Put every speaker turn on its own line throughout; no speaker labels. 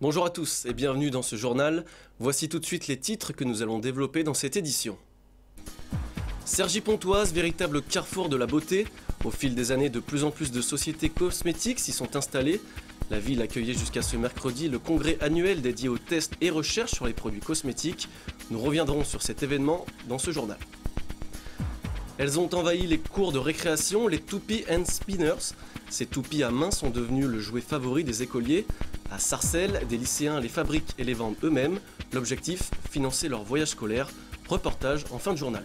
Bonjour à tous et bienvenue dans ce journal. Voici tout de suite les titres que nous allons développer dans cette édition. Cergy-Pontoise, véritable carrefour de la beauté. Au fil des années, de plus en plus de sociétés cosmétiques s'y sont installées. La ville accueillait jusqu'à ce mercredi le congrès annuel dédié aux tests et recherches sur les produits cosmétiques. Nous reviendrons sur cet événement dans ce journal. Elles ont envahi les cours de récréation, les toupies and spinners. Ces toupies à main sont devenus le jouet favori des écoliers. À Sarcelles, des lycéens les fabriquent et les vendent eux-mêmes. L'objectif, financer leur voyage scolaire. Reportage en fin de journal.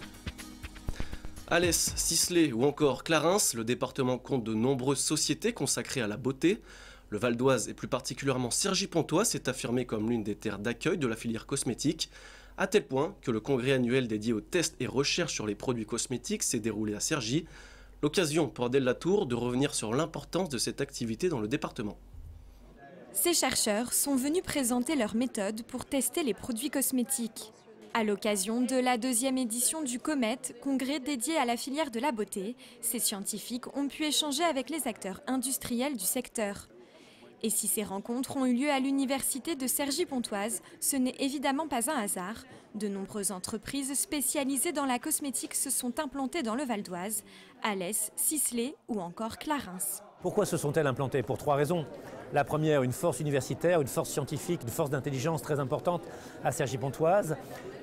Alès, Sisley ou encore Clarens, le département compte de nombreuses sociétés consacrées à la beauté. Le Val d'Oise et plus particulièrement Cergy-Pontoise s'est affirmé comme l'une des terres d'accueil de la filière cosmétique, à tel point que le congrès annuel dédié aux tests et recherches sur les produits cosmétiques s'est déroulé à Cergy. L'occasion pour Adèle Latour de revenir sur l'importance de cette activité dans le département.
Ces chercheurs sont venus présenter leurs méthodes pour tester les produits cosmétiques. À l'occasion de la 2e édition du COMET, congrès dédié à la filière de la beauté, ces scientifiques ont pu échanger avec les acteurs industriels du secteur. Et si ces rencontres ont eu lieu à l'université de Cergy-Pontoise, ce n'est évidemment pas un hasard. De nombreuses entreprises spécialisées dans la cosmétique se sont implantées dans le Val d'Oise, Alès, Sisley ou encore Clarens.
Pourquoi se sont-elles implantées? Pour 3 raisons. La première, une force universitaire, une force scientifique, une force d'intelligence très importante à Cergy-Pontoise.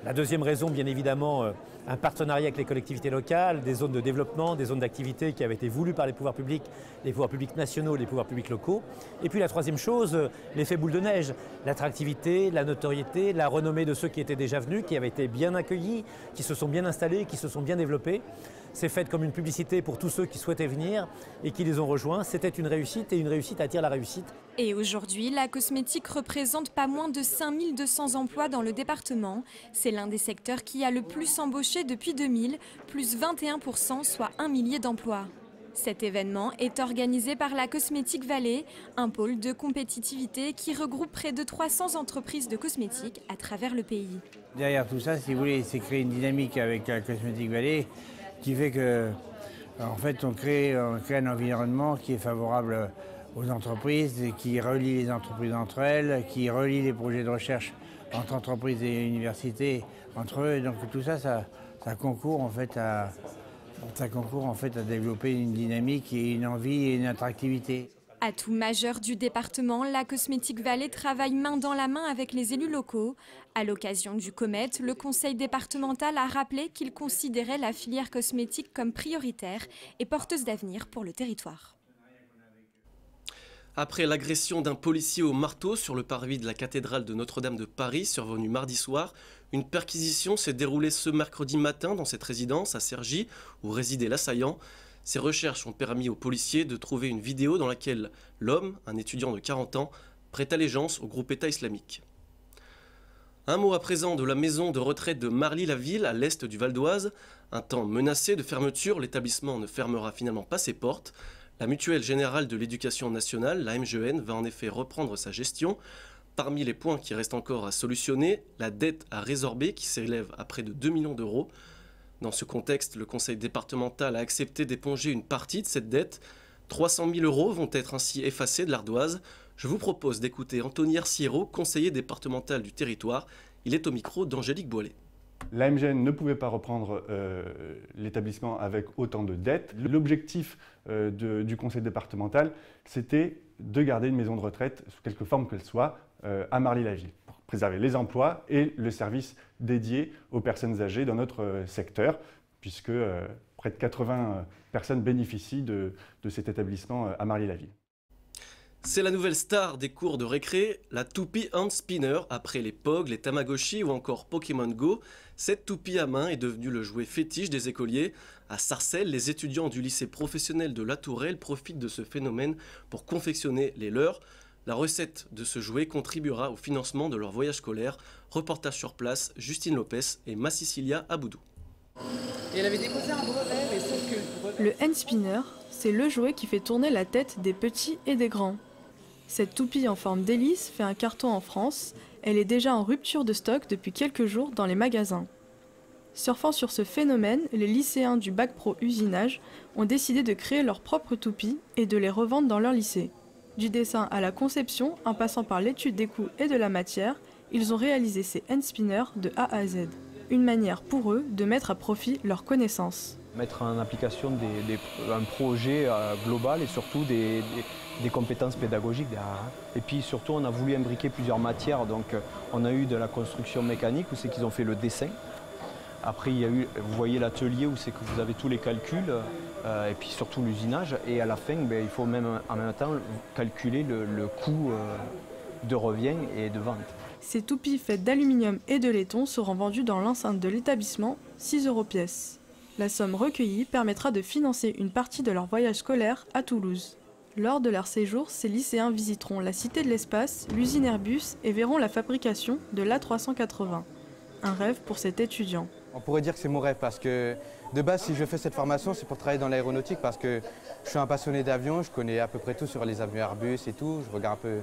La deuxième raison, bien évidemment, un partenariat avec les collectivités locales, des zones de développement, des zones d'activité qui avaient été voulues par les pouvoirs publics nationaux, les pouvoirs publics locaux. Et puis la troisième chose, l'effet boule de neige, l'attractivité, la notoriété, la renommée de ceux qui étaient déjà venus, qui avaient été bien accueillis, qui se sont bien installés, qui se sont bien développés. C'est fait comme une publicité pour tous ceux qui souhaitaient venir et qui les ont rejoints. C'était une réussite et une réussite attire la réussite.
Et aujourd'hui, la cosmétique représente pas moins de 5200 emplois dans le département. C'est l'un des secteurs qui a le plus embauché depuis 2000, plus 21%, soit 1 millier d'emplois. Cet événement est organisé par la Cosmétique Vallée, un pôle de compétitivité qui regroupe près de 300 entreprises de cosmétiques à travers le pays.
Derrière tout ça, si vous voulez, c'est créer une dynamique avec la Cosmétique Vallée qui fait que, en fait, on crée un environnement qui est favorable aux entreprises et qui relie les entreprises entre elles, qui relie les projets de recherche entre entreprises et universités entre eux. Et donc tout ça, ça concourt en fait à développer une dynamique et une envie et une attractivité.
Atout majeur du département, la Cosmétique Vallée travaille main dans la main avec les élus locaux. À l'occasion du COMET, le conseil départemental a rappelé qu'il considérait la filière cosmétique comme prioritaire et porteuse d'avenir pour le territoire.
Après l'agression d'un policier au marteau sur le parvis de la cathédrale de Notre-Dame de Paris, survenue mardi soir, une perquisition s'est déroulée ce mercredi matin dans cette résidence à Cergy, où résidait l'assaillant. Ces recherches ont permis aux policiers de trouver une vidéo dans laquelle l'homme, un étudiant de 40 ans, prête allégeance au groupe État islamique. Un mot à présent de la maison de retraite de Marly-la-Ville, à l'est du Val d'Oise. Un temps menacé de fermeture, l'établissement ne fermera finalement pas ses portes. La Mutuelle Générale de l'Éducation Nationale, la MGN, va en effet reprendre sa gestion. Parmi les points qui restent encore à solutionner, la dette à résorber qui s'élève à près de 2 millions d'euros. Dans ce contexte, le conseil départemental a accepté d'éponger une partie de cette dette. 300 000 euros vont être ainsi effacés de l'Ardoise. Je vous propose d'écouter Anthony Arciero, conseiller départemental du territoire. Il est au micro d'Angélique Boilet.
La MGN ne pouvait pas reprendre l'établissement avec autant de dettes. L'objectif du conseil départemental, c'était de garder une maison de retraite, sous quelque forme qu'elle soit, à Marly-la-Ville, pour préserver les emplois et le service dédié aux personnes âgées dans notre secteur, puisque près de 80 personnes bénéficient de cet établissement à Marly-la-Ville.
C'est la nouvelle star des cours de récré, la toupie hand spinner. Après les POG, les Tamagotchi ou encore Pokémon Go, cette toupie à main est devenue le jouet fétiche des écoliers. À Sarcelles, les étudiants du lycée professionnel de La Tourelle profitent de ce phénomène pour confectionner les leurs. La recette de ce jouet contribuera au financement de leur voyage scolaire. Reportage sur place, Justine Lopez et Massicilia Aboudou.
Et elle avait déposé un brevet, mais sauf que le brevet...
Le hand spinner, c'est le jouet qui fait tourner la tête des petits et des grands. Cette toupie en forme d'hélice fait un carton en France. Elle est déjà en rupture de stock depuis quelques jours dans les magasins. Surfant sur ce phénomène, les lycéens du bac pro usinage ont décidé de créer leurs propres toupies et de les revendre dans leur lycée. Du dessin à la conception, en passant par l'étude des coûts et de la matière, ils ont réalisé ces handspinners de A à Z. Une manière pour eux de mettre à profit leurs connaissances.
Mettre en application un projet global et surtout des compétences pédagogiques derrière. Et puis surtout, on a voulu imbriquer plusieurs matières. Donc on a eu de la construction mécanique où c'est qu'ils ont fait le dessin. Après, il y a eu, vous voyez l'atelier où c'est que vous avez tous les calculs et puis surtout l'usinage. Et à la fin, il faut même en même temps calculer le coût de revient et de vente.
Ces toupies faites d'aluminium et de laiton seront vendues dans l'enceinte de l'établissement, 6 € pièce. La somme recueillie permettra de financer une partie de leur voyage scolaire à Toulouse. Lors de leur séjour, ces lycéens visiteront la Cité de l'Espace, l'usine Airbus et verront la fabrication de l'A380. Un rêve pour cet étudiant.
On pourrait dire que c'est mon rêve parce que de base, si je fais cette formation, c'est pour travailler dans l'aéronautique parce que je suis un passionné d'avions, je connais à peu près tout sur les avions Airbus et tout, je regarde un peu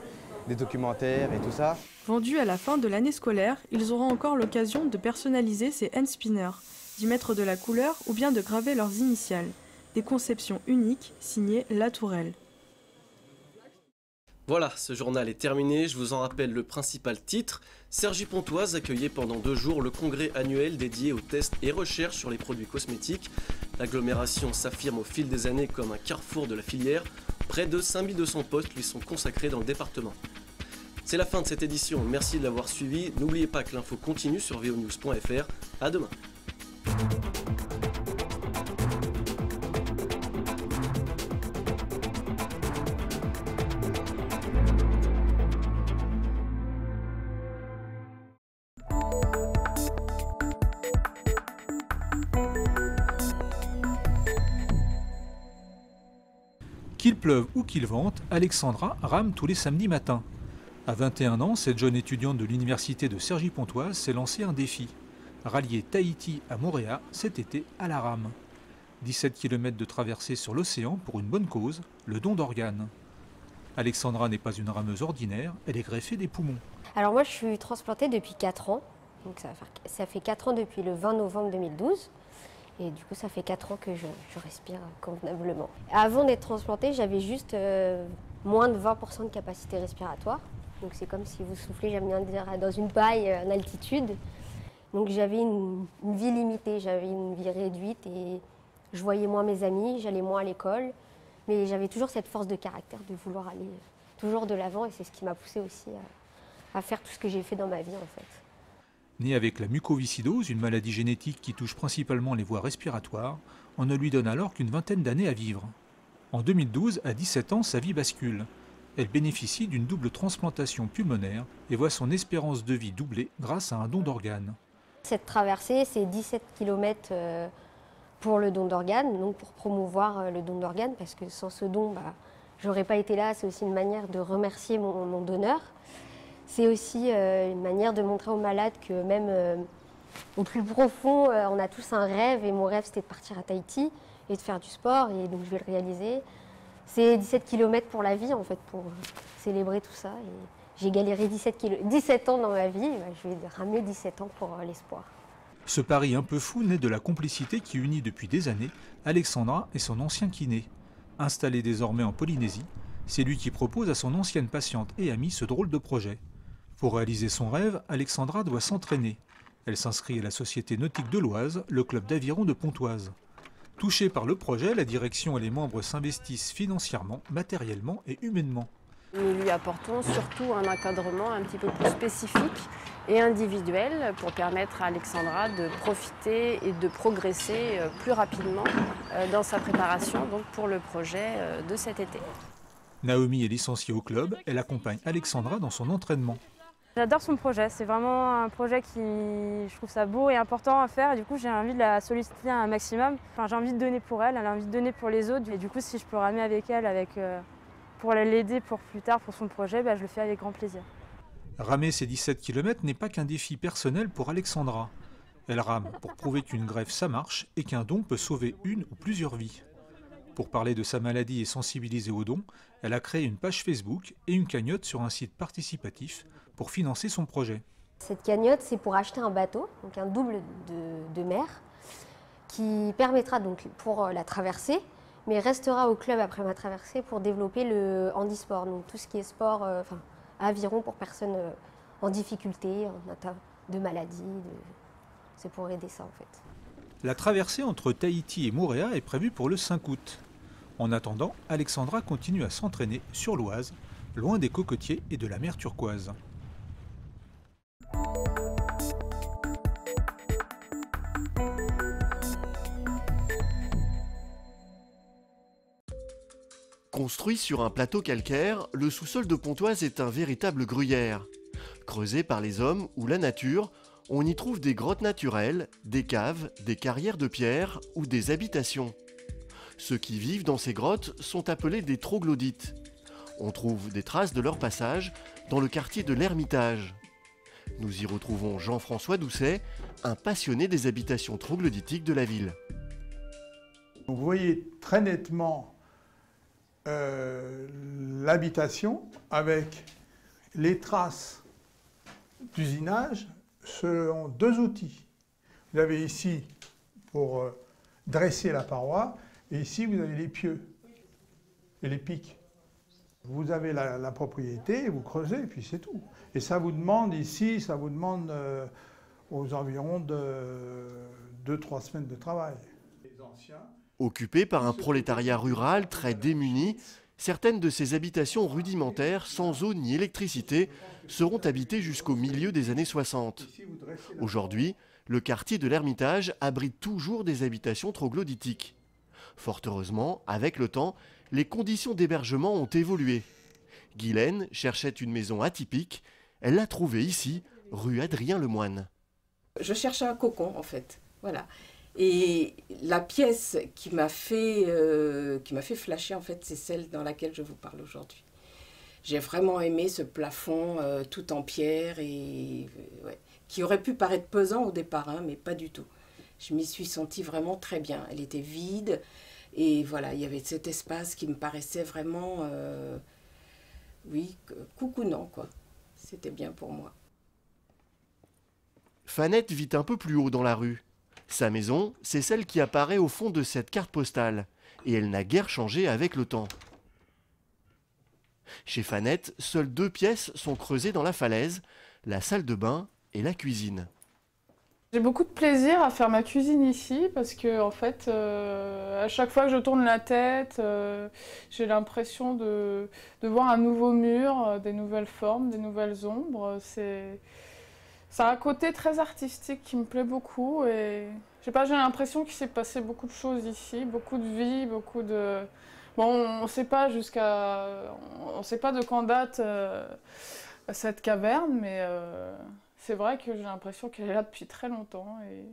des documentaires et tout ça.
Vendus à la fin de l'année scolaire, ils auront encore l'occasion de personnaliser ces handspinners, d'y mettre de la couleur ou bien de graver leurs initiales. Des conceptions uniques signées La Tourelle.
Voilà, ce journal est terminé. Je vous en rappelle le principal titre. Cergy-Pontoise accueillait pendant 2 jours le congrès annuel dédié aux tests et recherches sur les produits cosmétiques. L'agglomération s'affirme au fil des années comme un carrefour de la filière. Près de 5200 postes lui sont consacrés dans le département. C'est la fin de cette édition. Merci de l'avoir suivi. N'oubliez pas que l'info continue sur vonews.fr. À demain.
Qu'il pleuve ou qu'il vente, Alexandra rame tous les samedis matins. À 21 ans, cette jeune étudiante de l'université de Cergy-Pontoise s'est lancée un défi. Rallier Tahiti à Mooréa cet été à la rame. 17 km de traversée sur l'océan pour une bonne cause, le don d'organes. Alexandra n'est pas une rameuse ordinaire, elle est greffée des poumons.
Alors moi je suis transplantée depuis 4 ans, donc ça fait 4 ans depuis le 20 novembre 2012. Et du coup, ça fait 4 ans que je respire convenablement. Avant d'être transplantée, j'avais juste moins de 20% de capacité respiratoire. Donc c'est comme si vous soufflez, j'aime bien dire, dans une paille en altitude. Donc j'avais une vie limitée, j'avais une vie réduite et je voyais moins mes amis, j'allais moins à l'école. Mais j'avais toujours cette force de caractère de vouloir aller toujours de l'avant et c'est ce qui m'a poussée aussi à faire tout ce que j'ai fait dans ma vie en fait.
Née avec la mucoviscidose, une maladie génétique qui touche principalement les voies respiratoires, on ne lui donne alors qu'une vingtaine d'années à vivre. En 2012, à 17 ans, sa vie bascule. Elle bénéficie d'une double transplantation pulmonaire et voit son espérance de vie doubler grâce à un don d'organes.
Cette traversée, c'est 17 km pour le don d'organes, donc pour promouvoir le don d'organes, parce que sans ce don, je n'aurais pas été là. C'est aussi une manière de remercier mon donneur. C'est aussi une manière de montrer aux malades que même au plus profond, on a tous un rêve. Et mon rêve, c'était de partir à Tahiti et de faire du sport. Et donc, je vais le réaliser. C'est 17 km pour la vie, en fait, pour célébrer tout ça. Et j'ai galéré 17 ans dans ma vie. Je vais ramener 17 ans pour l'espoir.
Ce pari un peu fou naît de la complicité qui unit depuis des années Alexandra et son ancien kiné. Installé désormais en Polynésie, c'est lui qui propose à son ancienne patiente et amie ce drôle de projet. Pour réaliser son rêve, Alexandra doit s'entraîner. Elle s'inscrit à la Société Nautique de l'Oise, le club d'aviron de Pontoise. Touchée par le projet, la direction et les membres s'investissent financièrement, matériellement et humainement.
Nous lui apportons surtout un encadrement un petit peu plus spécifique et individuel pour permettre à Alexandra de profiter et de progresser plus rapidement dans sa préparation donc pour le projet de cet été.
Naomi est licenciée au club, elle accompagne Alexandra dans son entraînement.
J'adore son projet, c'est vraiment un projet qui, je trouve ça beau et important à faire et du coup j'ai envie de la solliciter un maximum. J'ai envie de donner pour elle, elle a envie de donner pour les autres et du coup si je peux ramer avec elle pour l'aider pour plus tard pour son projet, je le fais avec grand plaisir.
Ramer ces 17 km n'est pas qu'un défi personnel pour Alexandra. Elle rame pour prouver qu'une greffe ça marche et qu'un don peut sauver une ou plusieurs vies. Pour parler de sa maladie et sensibiliser aux dons, elle a créé une page Facebook et une cagnotte sur un site participatif pour financer son projet.
Cette cagnotte, c'est pour acheter un bateau, donc un double de mer, qui permettra donc pour la traversée, mais restera au club après ma traversée pour développer le handisport, donc tout ce qui est sport aviron pour personnes en difficulté, en atteinte de maladies, c'est pour aider ça en fait.
La traversée entre Tahiti et Mooréa est prévue pour le 5 août. En attendant, Alexandra continue à s'entraîner sur l'Oise, loin des cocotiers et de la mer turquoise.
Construit sur un plateau calcaire, le sous-sol de Pontoise est un véritable gruyère. Creusé par les hommes ou la nature, on y trouve des grottes naturelles, des caves, des carrières de pierre ou des habitations. Ceux qui vivent dans ces grottes sont appelés des troglodytes. On trouve des traces de leur passage dans le quartier de l'Ermitage. Nous y retrouvons Jean-François Doucet, un passionné des habitations troglodytiques de la ville.
Vous voyez très nettement l'habitation avec les traces d'usinage selon deux outils. Vous avez ici pour dresser la paroi et ici vous avez les pieux et les pics. Vous avez la propriété, vous creusez et puis c'est tout. Et ça vous demande ici, ça vous demande aux environs de 2-3 semaines de travail. Les anciens,
occupées par un prolétariat rural très démuni, certaines de ces habitations rudimentaires, sans eau ni électricité, seront habitées jusqu'au milieu des années 60. Aujourd'hui, le quartier de l'Ermitage abrite toujours des habitations troglodytiques. Fort heureusement, avec le temps, les conditions d'hébergement ont évolué. Guylaine cherchait une maison atypique. Elle l'a trouvée ici, rue Adrien Lemoine.
Je cherchais un cocon, en fait. Voilà. Et la pièce qui m'a fait flasher, en fait, c'est celle dans laquelle je vous parle aujourd'hui. J'ai vraiment aimé ce plafond tout en pierre et qui aurait pu paraître pesant au départ, hein, mais pas du tout. Je m'y suis sentie vraiment très bien. Elle était vide et voilà, il y avait cet espace qui me paraissait vraiment, coucounant, quoi. C'était bien pour moi.
Fanette vit un peu plus haut dans la rue. Sa maison, c'est celle qui apparaît au fond de cette carte postale, et elle n'a guère changé avec le temps. Chez Fanette, seules 2 pièces sont creusées dans la falaise, la salle de bain et la cuisine.
J'ai beaucoup de plaisir à faire ma cuisine ici parce que en fait, à chaque fois que je tourne la tête, j'ai l'impression de voir un nouveau mur, des nouvelles formes, des nouvelles ombres. Ça a un côté très artistique qui me plaît beaucoup et j'ai l'impression qu'il s'est passé beaucoup de choses ici, beaucoup de vie, beaucoup de... Bon, on ne sait pas de quand date cette caverne, mais c'est vrai que j'ai l'impression qu'elle est là depuis très longtemps et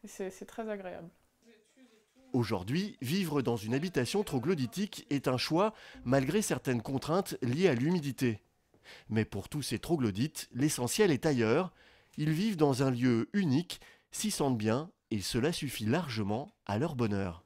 c'est très agréable.
Aujourd'hui, vivre dans une habitation troglodytique est un choix malgré certaines contraintes liées à l'humidité. Mais pour tous ces troglodytes, l'essentiel est ailleurs. Ils vivent dans un lieu unique, s'y sentent bien et cela suffit largement à leur bonheur.